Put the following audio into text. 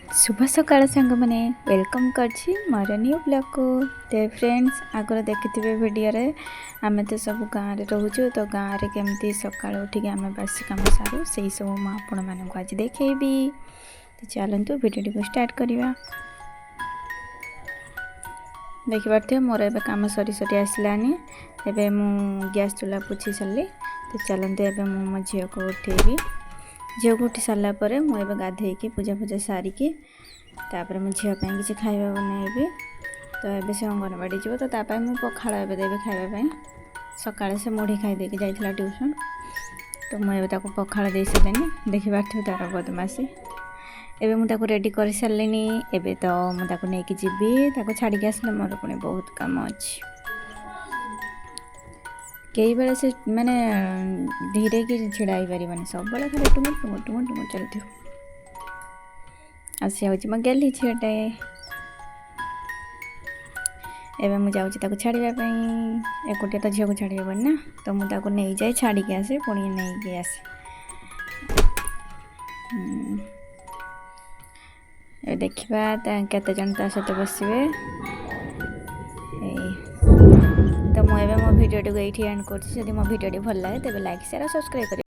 शुभ सकाळ सांग मैंने वेलकम करछि मोर न्यू ब्लॉग को। तो फ्रेंड्स आगर देखिथे वीडियो रे आमे तो सब गाँव रे रहूछु तो गाँव रे केमती सकाळ उठिक आमे बासी काम सारू से सब मैं आपण मानक आज देखेबी। तो चलतु वीडियो को स्टार्ट करवा। देखिपे मोर ए कम सरी सरी आसलानी एबे मु गैस चूल्हा पोछी सारे। तो चलते एबे मो झील को उठेबी। झील को उठी सारा पर मुझे गाधे पूजा पूजा सारिकी तापर मो झील किसी खाଇବା बनैबी। तो ये से अंगनवाड़ी जीव तो मुझे पखाड़ ए देवी खावाई। सकाଳେ से मुढ़ी खाई देके जाइला ट्यूशन तो मुझे पखाड़ दे सारे। देखिपे तार बदमाशी एबे मुझे रेडी कर सारे। एबे तो मुझे नहीं जी छाड़ी आसले मोर पुणी बहुत काम अच्छी। कई बेले से मैंने धीरे कि छिड़ाई पार सब बड़े खाली टुमुर टुमुर टुमुर टुमुर चलती आसी मो गेली झीटे। एबे मु जाऊँ छाड़ापी एकुटिया तो झील को छाड़ी हेबनी ना तो मुझे नहीं जाए छाड़ी आसे पुणी नहीं आसे। देखा केते जन ता सहित बसवे। तो मुझे मो भिडियो को ये एंड कर। मो भिडियो भल लगे तेज लाइक शेयर सब्सक्राइब कर।